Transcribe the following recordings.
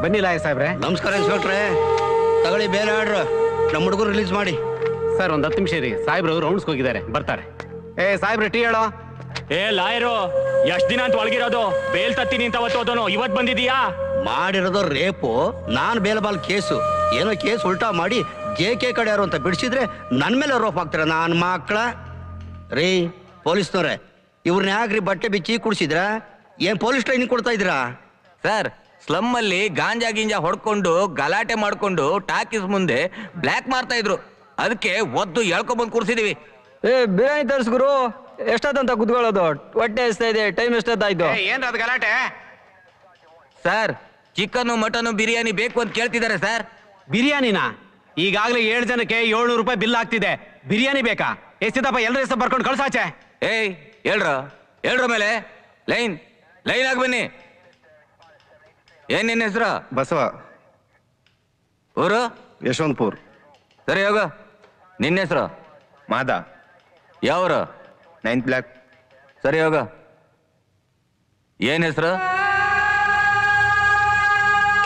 ಬನ್ನಿ ಲಾಯರ್ ಸಾಹೇಬ್ರೆ. ನಮಸ್ಕಾರ ಇನ್ಸ್ಪೆಕ್ಟ್ರೆ. ತಗೊಳ್ಳಿ ಬೇರೆ ಆರ್ಡ್ರು, ನಮ್ಮ ಹುಡುಗರು ರಿಲೀಸ್ ಮಾಡಿ. ಸರ್ ಒಂದು 10 ನಿಮಿಷ ಇರಿ, ಸಾಹೇಬ್ರು ರೌಂಡ್ಸ್ಗೆ ಹೋಗಿದ್ದಾರೆ, ಬರ್ತಾರೆ. ಸಾಹೇಬ್ರೆ ಟೀ ಹೇಳೋ. ಲಾಯರು ಎಷ್ಟ್ ದಿನ ಅಂತ ಒಳಗಿರೋದು? ಬೇಲ್ ತತ್ತೀನಿ ಅಂತ ಅವತ್ತು ಇವತ್ ಬಂದಿದೀಯಾ? ಮಾಡಿರೋದು ರೇಪು, ನಾನ್ ಬೇಲಬಾಲ್ ಕೇಸು. ಏನೋ ಕೇಸ್ ಉಲ್ಟಾ ಮಾಡಿ JK ಕಡೆ ಯಾರು ಅಂತ ಬಿಡಿಸಿದ್ರೆ ನನ್ ಮೇಲೆ ರೋಪ್ ಹಾಕ್ತಾರ. ನಾನ್ ಮಕ್ಕಳ ರೀ ಪೊಲೀಸ್ನವ್ರೆ, ಇವ್ರನ್ನ ಯಾಕ್ರಿ ಬಟ್ಟೆ ಬಿಚ್ಚಿ ಕುಡ್ಸಿದ್ರ? ಏನ್ ಪೊಲೀಸ್ ಟ್ರೈನಿಂಗ್ ಕೊಡ್ತಾ ಇದ್ರಾ? ಸರ್, ಸ್ಲಮ್ ಅಲ್ಲಿ ಗಾಂಜಾ ಗಿಂಜಾ ಹೊಡ್ಕೊಂಡು ಗಲಾಟೆ ಮಾಡ್ಕೊಂಡು ಟಾಕೀಸ್ ಮುಂದೆ ಬ್ಲಾಕ್ ಮಾಡ್ತಾ ಇದ್ರು. ಅದಕ್ಕೆ ಒದ್ದು ಎಳ್ಕೊಂಡ್ಬಂದು ಕೂರ್ಸಿದೀವಿ. ಬಿರಿಯಾನಿ ತರ್ಸ್ಗುರು, ಎಷ್ಟೊತ್ತಂತ ಕುತ್ಕೊಳ್ಳೋದು? ಹೊಟ್ಟೆ ಎಸ್ತಾ ಇದೆ, ಟೈಮ್ ಎಷ್ಟೊತ್ತಾಯ್ತು? ಏನ್ ಅದು ಗಲಾಟೆ? ಸರ್, ಚಿಕನ್ ಮಟನ್ ಬಿರಿಯಾನಿ ಬೇಕು ಅಂತ ಕೇಳ್ತಿದ್ದಾರೆ ಸರ್. ಬಿರಿಯಾನಿನಾ? ಈಗಾಗಲೇ 7 ಜನಕ್ಕೆ 700 ರೂಪಾಯಿ ಬಿಲ್ ಆಗ್ತಿದೆ. ಬಿರಿಯಾನಿ ಬೇಕಾ? ಎಷ್ಟಿದಪ್ಪ ಎಲ್ಲರ ಹೆಸರು ಬರ್ಕೊಂಡು ಕಳ್ಸಾಚೆ. ಹೇಳ್ರ ಮೇಲೆ ಲೈನ್ ಆಗಿ ಬನ್ನಿ. ಏನೇನ್ ಹೆಸರು? ಬಸವ. ಊರು? ಯಶವಂತಪುರ್. ಸರಿ ಹೋಗ. ನಿನ್ನ ಹೆಸರು? ಮಾದ. ಯಾವ್ರು? 9th block. ಸರಿ ಹೋಗ. ಏನ್ ಹೆಸರು?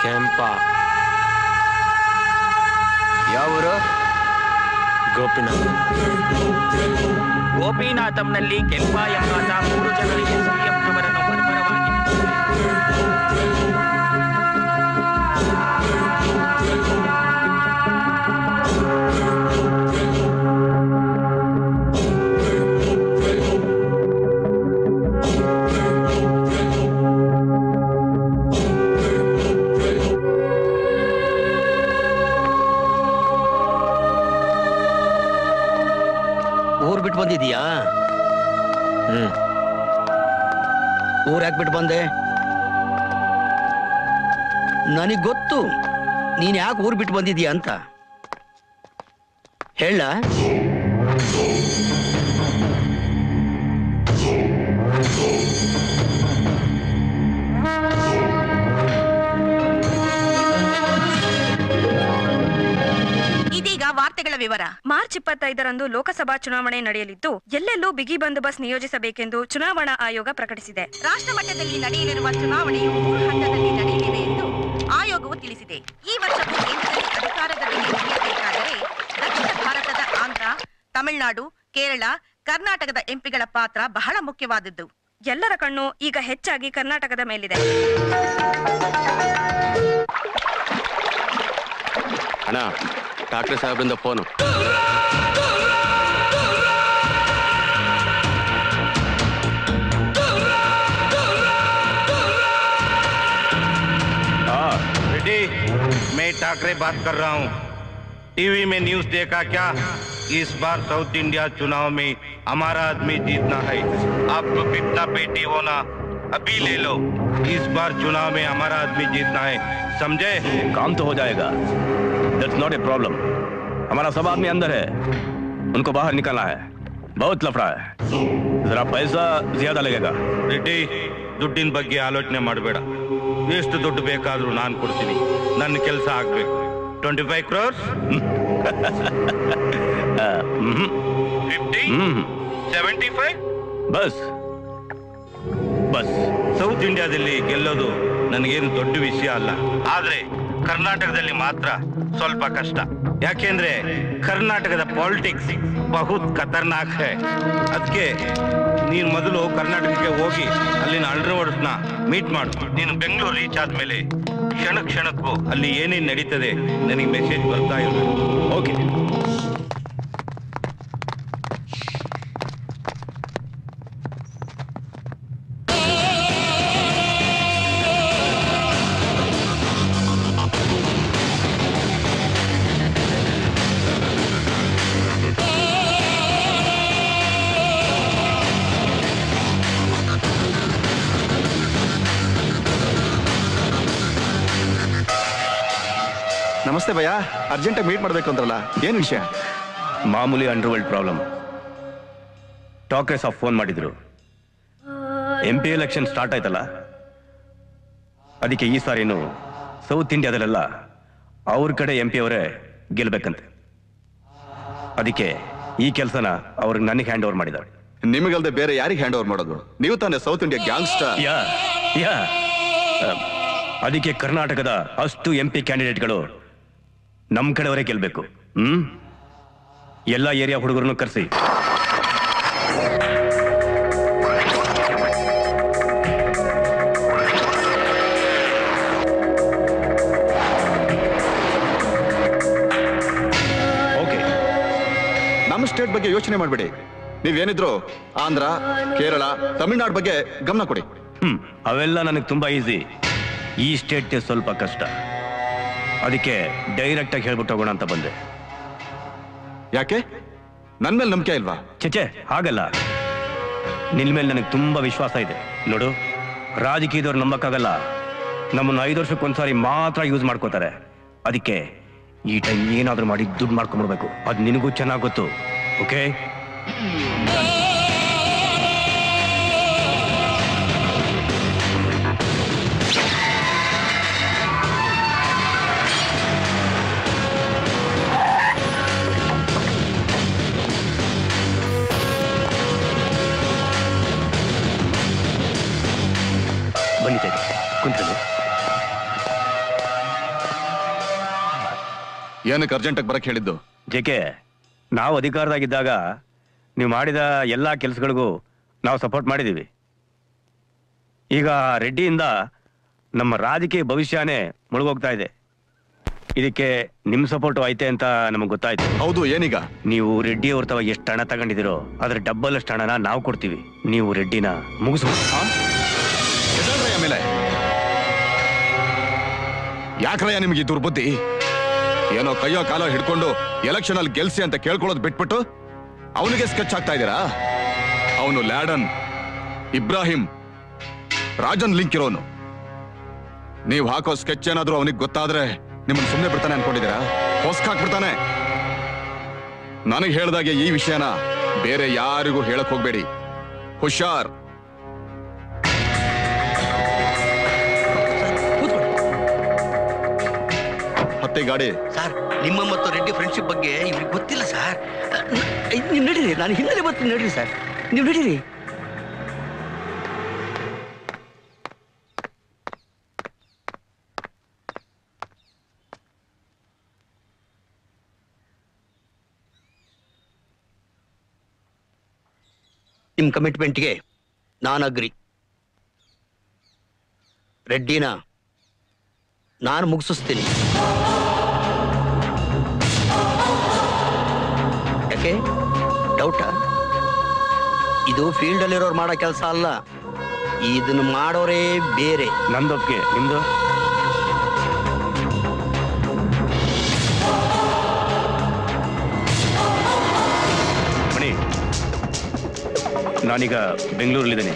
ಕೆಂಪ. ಯಾವೂರು? ಗೋಪಿನಾಥಂನಲ್ಲಿ ಕೆಂಪ ಎಂಬಾತ 3 ಜನರಿಗೆ CM ಅವರನ್ನು ಬರ್ಬರವಾಗಿ ಊರ್ ಬಿಟ್ಟು ಬಂದಿದೀಯಾ? ಊರ್ ಯಾಕೆ ಬಿಟ್ಟು ಬಂದೆ? ನನಗ್ ಗೊತ್ತು ನೀನ್ ಯಾಕೆ ಊರ್ ಬಿಟ್ಟು ಬಂದಿದೀಯ ಅಂತ. ಹೇಳ. ಇದೀಗ ವಾರ್ತೆಗಳ ವಿವರ. ಮಾರ್ಚ್ 25ರಂದು ಲೋಕಸಭಾ ಚುನಾವಣೆ ನಡೆಯಲಿದ್ದು ಎಲ್ಲೆಲ್ಲೂ ಬಿಗಿ ಬಂದೋಬಸ್ತ್ ನಿಯೋಜಿಸಬೇಕೆಂದು ಚುನಾವಣಾ ಆಯೋಗ ಪ್ರಕಟಿಸಿದೆ. ರಾಷ್ಟ್ರ ಮಟ್ಟದಲ್ಲಿ ನಡೆಯಲಿರುವ ಚುನಾವಣೆಯು 3 ಹಂತದಲ್ಲಿ ನಡೆಯಲಿದೆ ಎಂದು ಆಯೋಗವು ತಿಳಿಸಿದೆ. ಈ ವರ್ಷವೂ ಕೇಂದ್ರದಲ್ಲಿ ಅಧಿಕಾರದಲ್ಲಿ ನಡೆಯಬೇಕಾದರೆ ದಕ್ಷಿಣ ಭಾರತದ ಆಂಧ್ರ, ತಮಿಳುನಾಡು, ಕೇರಳ, ಕರ್ನಾಟಕದ ಎಂಪಿಗಳ ಪಾತ್ರ ಬಹಳ ಮುಖ್ಯವಾದದ್ದು. ಎಲ್ಲರ ಕಣ್ಣು ಈಗ ಹೆಚ್ಚಾಗಿ ಕರ್ನಾಟಕದ ಮೇಲಿದೆ. ಅಣ್ಣ, ಠಾಕ್ರೆ ಸಾಹೇಬ್ರಿಂದ ಫೋನು. बेटी, मैं ठाकरे बात कर रहा हूँ। टीवी में न्यूज़ देखा क्या? इस बार साउथ इंडिया चुनाव में हमारा आदमी जीतना है। आपको कितना पेटी होना अभी ले लो। इस बार चुनाव में हमारा आदमी जीतना है, समझे? काम तो हो जाएगा, दैट्स नॉट ए प्रॉब्लम। हमारा सब आदमी अंदर है, उनको बाहर निकालना है। बहुत लफड़ा है, जरा पैसा ज्यादा लगेगा। ರೆಡ್ಡಿ, ದುಡ್ಡಿನ ಬಗ್ಗೆ ಆಲೋಚನೆ ಮಾಡಬೇಡ. ಎಷ್ಟು ದುಡ್ಡು ಬೇಕಾದ್ರೂ ನಾನು ಕೊಡ್ತೀನಿ. ನನ್ನ ಕೆಲಸ ಆಗ್ಬೇಕು. 25 crores? 50? 75? ಬಸ್ ಸೌತ್ ಇಂಡಿಯಾದಲ್ಲಿ ಗೆಲ್ಲೋದು ನನಗೇನು ದೊಡ್ಡ ವಿಷಯ ಅಲ್ಲ. ಆದ್ರೆ ಕರ್ನಾಟಕದಲ್ಲಿ ಮಾತ್ರ ಸ್ವಲ್ಪ ಕಷ್ಟ. ಯಾಕೆಂದ್ರೆ ಕರ್ನಾಟಕದ ಪಾಲಿಟಿಕ್ಸ್ ಬಹುತ್ ಖತರ್ನಾಕ್ ಹೈ. ಅದಕ್ಕೆ ನೀನು ಮೊದಲು ಕರ್ನಾಟಕಕ್ಕೆ ಹೋಗಿ ಅಲ್ಲಿನ ಅಲ್ಟ್ರಾವರ್ಸ್ನ ಮೀಟ್ ಮಾಡು. ನೀನು ಬೆಂಗಳೂರು ರೀಚ್ ಆದ್ಮೇಲೆ ಕ್ಷಣಕ್ಕೂ ಅಲ್ಲಿ ಏನೇನು ನಡೀತದೆ ನನಗೆ ಮೆಸೇಜ್ ಬರ್ತಾ ಇರಬೇಕು. ಓಕೆ. ನಮಸ್ತೆ ಭಯ್ಯ, ಅರ್ಜೆಂಟಾಗಿ ಮೀಟ್ ಮಾಡಬೇಕು ಅಂದ್ರಲ್ಲ, ಏನು ವಿಷಯ? ಮಾಮೂಲಿ ಅಂಡರ್ವರ್ಲ್ಡ್ ಪ್ರಾಬ್ಲಮ್. ಠಾಕ್ರೆ ಸಾಬ್ ಫೋನ್ ಮಾಡಿದ್ರು. MP ಎಲೆಕ್ಷನ್ ಸ್ಟಾರ್ಟ್ ಆಯ್ತಲ್ಲ, ಅದಕ್ಕೆ ಈ ಸಾರಿನು ಸೌತ್ ಇಂಡಿಯಾದಲ್ಲೆಲ್ಲ ಅವ್ರ ಕಡೆ MP ಅವರೇ ಗೆಲ್ಬೇಕಂತೆ. ಅದಕ್ಕೆ ಈ ಕೆಲಸನ ಅವ್ರಿಗೆ ನನಗೆ ಹ್ಯಾಂಡ್ ಓವರ್ ಮಾಡಿದ್ದಾರೆ. ನಿಮಗಲ್ದೆ ಬೇರೆ ಯಾರಿಗೆ ಹ್ಯಾಂಡ್ ಓವರ್ ಮಾಡೋದು? ನೀವು ತಾನೇ ಸೌತ್ ಇಂಡಿಯಾ ಗ್ಯಾಂಗ್ಸ್ಟರ್. ಅದಕ್ಕೆ ಕರ್ನಾಟಕದ ಅಷ್ಟು MP ಕ್ಯಾಂಡಿಡೇಟ್ಗಳು ನಮ್ಮ ಕಡೆಯವರೇ ಗೆಲ್ಬೇಕು. ಎಲ್ಲ ಏರಿಯಾ ಹುಡುಗರನ್ನು ಕರೆಸಿ. ಓಕೆ, ನಮ್ಮ ಸ್ಟೇಟ್ ಬಗ್ಗೆ ಯೋಚನೆ ಮಾಡಬೇಡಿ. ನೀವೇನಿದ್ರು ಆಂಧ್ರ, ಕೇರಳ, ತಮಿಳ್ನಾಡು ಬಗ್ಗೆ ಗಮನ ಕೊಡಿ. ಅವೆಲ್ಲ ನನಗೆ ತುಂಬಾ ಈಸಿ. ಈ ಸ್ಟೇಟ್ ಸ್ವಲ್ಪ ಕಷ್ಟ. ಅದಕ್ಕೆ ಡೈರೆಕ್ಟ್ ಆಗಿ ಹೇಳ್ಬಿಟ್ಟು ಹೋಗೋಣ ಅಂತ ಬಂದೆ. ಯಾಕೆ? ನನ್ನ ಮೇಲೆ ನಂಬಿಕೆ ಇಲ್ವಾ? ಚೇಚೆ, ಹಾಗಲ್ಲ. ನಿನ್ ಮೇಲೆ ನನಗೆ ತುಂಬಾ ವಿಶ್ವಾಸ ಇದೆ. ನೋಡು, ರಾಜಕೀಯದವ್ರು ನಂಬಕ್ಕಾಗಲ್ಲ. ನಮ್ಮನ್ನು 5 ವರ್ಷಕ್ಕೊಂದ್ಸಾರಿ ಮಾತ್ರ ಯೂಸ್ ಮಾಡ್ಕೋತಾರೆ. ಅದಕ್ಕೆ ಈ ಟೈಮ್ ಏನಾದ್ರೂ ಮಾಡಿ ದುಡ್ಡು ಮಾಡ್ಕೊಂಡ್ಬಿಡ್ಬೇಕು. ಅದು ನಿನಗೂ ಚೆನ್ನಾಗಿ ಗೊತ್ತು. ಓಕೆ? ಬನ್ನಿ ಕುಂತಲ್ಲಿ. ಏನಕ್ಕೆ ಅರ್ಜೆಂಟಾಗಿ ಬರಕ್ಕೆ ಹೇಳಿದ್ದು? ಜೆಕೆ, ನಾವು ಅಧಿಕಾರದಾಗಿದ್ದಾಗ ನೀವು ಮಾಡಿದ ಎಲ್ಲ ಕೆಲಸಗಳಿಗೂ ನಾವು ಸಪೋರ್ಟ್ ಮಾಡಿದ್ದೀವಿ. ಈಗ ರೆಡ್ಡಿಯಿಂದ ನಮ್ಮ ರಾಜಕೀಯ ಭವಿಷ್ಯನೇ ಮುಳುಗೋಗ್ತಾ ಇದೆ. ಇದಕ್ಕೆ ನಿಮ್ಮ ಸಪೋರ್ಟ್ ಐತೆ ಅಂತ ನಮಗೆ ಗೊತ್ತಾಯ್ತು. ಹೌದು, ಏನೀಗ? ನೀವು ರೆಡ್ಡಿ ಅವ್ರ ತವ ಎಷ್ಟು ಹಣ ತಗೊಂಡಿದ್ದೀರೋ ಅದ್ರ ಡಬ್ಬಲ್ ಅಷ್ಟು ಹಣನ ನಾವು ಕೊಡ್ತೀವಿ. ನೀವು ರೆಡ್ಡಿನ ಮುಗಿಸ್ಬೋದು. ಮೇಲೆ ಯಾಕ್ರಯ್ಯ ನಿಮಗೆ ದುರ್ಬುದ್ಧಿ? ಏನೋ ಕೈಯೋ ಕಾಲೋ ಹಿಡ್ಕೊಂಡು ಎಲೆಕ್ಷನ್ ಅಲ್ಲಿ ಗೆಲ್ಸಿ ಅಂತ ಕೇಳ್ಕೊಳ್ಳೋದು ಬಿಟ್ಬಿಟ್ಟು ಅವನಿಗೆ ಸ್ಕೆಚ್ ಆಗ್ತಾ ಇದ್ದೀರಾ? ಅವನು ಲ್ಯಾಡನ್, ಇಬ್ರಾಹಿಂ, ರಾಜನ್ ಲಿಂಕ್ ಇರೋನು. ನೀವು ಹಾಕೋ ಸ್ಕೆಚ್ ಏನಾದ್ರೂ ಅವನಿಗೆ ಗೊತ್ತಾದ್ರೆ ನಿಮ್ಮನ್ನು ಸುಮ್ಮನೆ ಬಿಡ್ತಾನೆ ಅನ್ಕೊಂಡಿದ್ದೀರಾ? ಹೊಸ್ಕ್ ಹಾಕ್ಬಿಡ್ತಾನೆ. ನನಗೆ ಹೇಳ್ದಾಗೆ ಈ ವಿಷಯನ ಬೇರೆ ಯಾರಿಗೂ ಹೇಳಕ್ ಹೋಗ್ಬೇಡಿ. ಹುಷಾರ್. ಹತ್ತೆ ಗಾಡಿ. ಸರ್, ನಿಮ್ಮ ಮತ್ತು ರೆಡ್ಡಿ ಫ್ರೆಂಡ್ಶಿಪ್ ಬಗ್ಗೆ ಇವ್ರಿಗೆ ಗೊತ್ತಿಲ್ಲ ಸರ್. ನೀವು ನಡೀರಿ, ನಾನು ಹಿಂದೆ ಬರ್ತೀನಿ. ನಡೀರಿ ಸರ್, ನೀವು ನಡೀರಿ. ನಿಮ್ಮ ಕಮಿಟ್ಮೆಂಟ್ಗೆ ನಾನು ಅಗ್ರಿ. ರೆಡ್ಡಿನ ನಾನು ಮುಗಿಸ್ತೀನಿ. ಯಾಕೆ ಡೌಟಾ? ಇದು ಫೀಲ್ಡ್ ಅಲ್ಲಿರೋರು ಮಾಡೋ ಕೆಲಸ ಅಲ್ಲ, ಇದನ್ನು ಮಾಡೋರೇ ಬೇರೆ. ನಂದೊಪ್ಪಿಗೆ, ನಿಮ್ದು? ಮಣಿ, ನಾನೀಗ ಬೆಂಗಳೂರಲ್ಲಿದ್ದೀನಿ.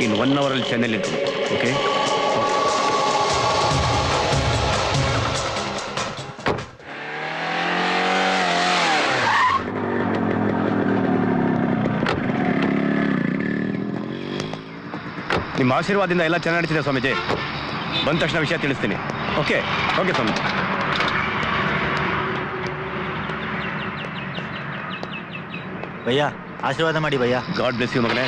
ಇನ್ನು 1 ಅವರಲ್ಲಿ ಚೆನ್ನೈಲಿ ಇರ್ತೀನಿ. ಓಕೆ? ನಿಮ್ಮ ಆಶೀರ್ವಾದದಿಂದ ಎಲ್ಲ ಚೆನ್ನಾಗಿ ನಡೀತಿದೆ ಸ್ವಾಮೀಜಿ. ಬಂದ ತಕ್ಷಣ ವಿಷಯ ತಿಳಿಸ್ತೀನಿ. ಓಕೆ? ಓಕೆ ಸ್ವಾಮೀಜಿ. ಭಯ್ಯ, ಆಶೀರ್ವಾದ ಮಾಡಿ ಭಯ್ಯ. ಗಾಡ್ ಬ್ಲೆಸ್ ಯು ಮಗನೇ.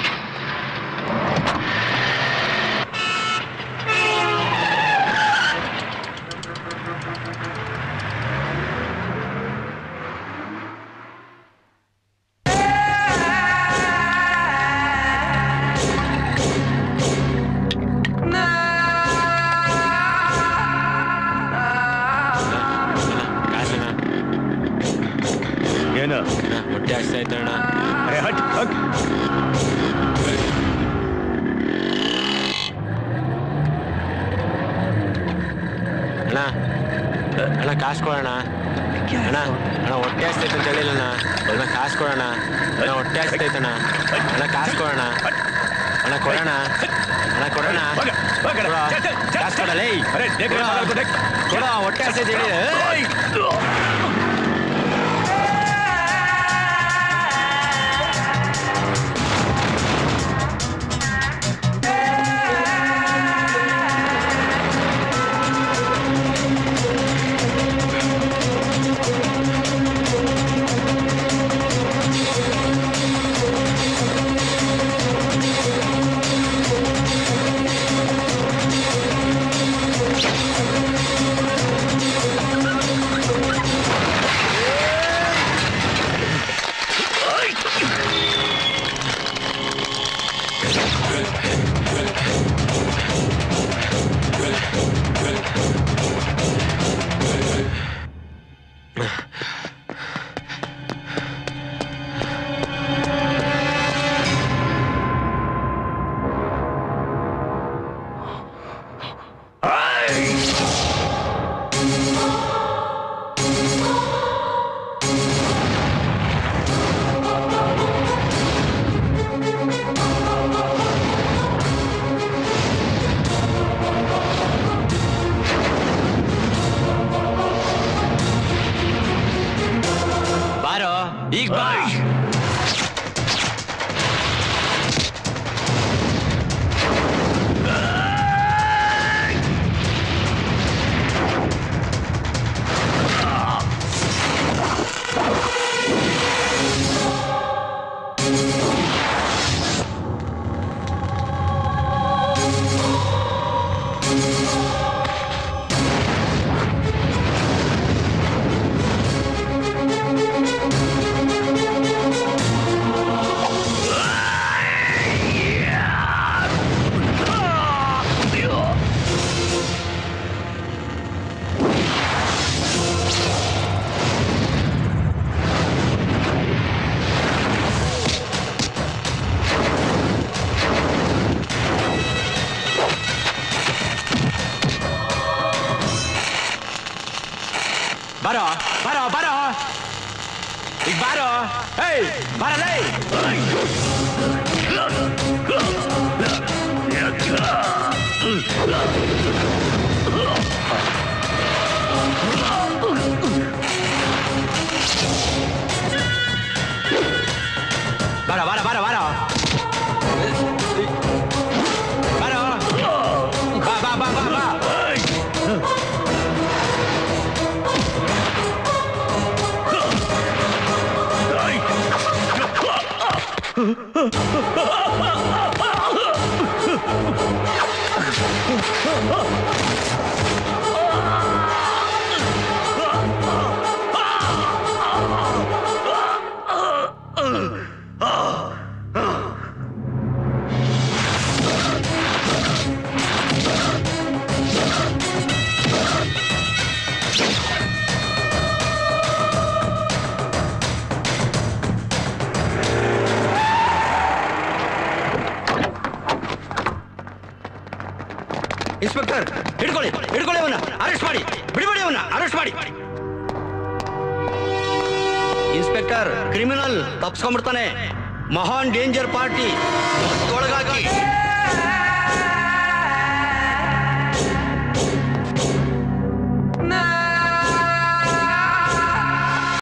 ಏನು ಹೊಟ್ಟೆ ಹಸ್ತಾ ಇದ್ದಣ್ಣ. ಅರೆ ಹಟ್ ಹಟ್. ಅಣ್ಣ ಅಣ್ಣ ಕಾಸು ಕೊಡೋಣ. ಅಣ್ಣ ಅಣ್ಣ ಹೊಟ್ಟೆ ಹಸ್ತೈತೆ ಅಂತ ಹೇಳಿಲ್ಲಣ್ಣ. ಅಣ್ಣ ಕಾಸು ಕೊಡೋಣ. ಅಣ್ಣ ಹೊಟ್ಟೆ ಹಸ್ತೈತಣ್ಣ. ಅಣ್ಣ ಕಾಸು ಕೊಡೋಣ. ಅಣ್ಣ ಕೊಡೋಣ. ಅಣ್ಣ ಕೊಡೋಣ. ಕಾಸು ಕೊಡಲೇ. ಕೊಡ, ಹೊಟ್ಟೆ ಹಸ್ತೈತೆ ಹೇಳಿ. ಬಾರೋ ಬಾರೋ ಬಾರೋ ಈಗ ಬಾರೋ ಏಯ್ ಬಾರಲೇ ಬಾರೋ ಬಾರೋ ಬಾರೋ ಬಾರೋ ಬಾರೋ ಬಾ ಬಾ ಬಾ ಬಾ ಬಾ ಇನ್ಸ್ಪೆಕ್ಟರ್ ಹಿಡ್ಕೊಳ್ಳಿ ಹಿಡ್ಕೊಳ್ಳಿ ಅವನ್ನ ಅರೆಸ್ಟ್ ಮಾಡಿ ಬಿಡಿಬೇಡಿ ಅವನ್ನ ಅರೆಸ್ಟ್ ಮಾಡಿ ಇನ್ಸ್ಪೆಕ್ಟರ್ ಕ್ರಿಮಿನಲ್ ತಪ್ಸ್ಕೊಂಡ್ಬಿಡ್ತಾನೆ ಮಹಾನ್ ಡೇಂಜರ್ ಪಾರ್ಟಿ ಒಳಗಾಗಿ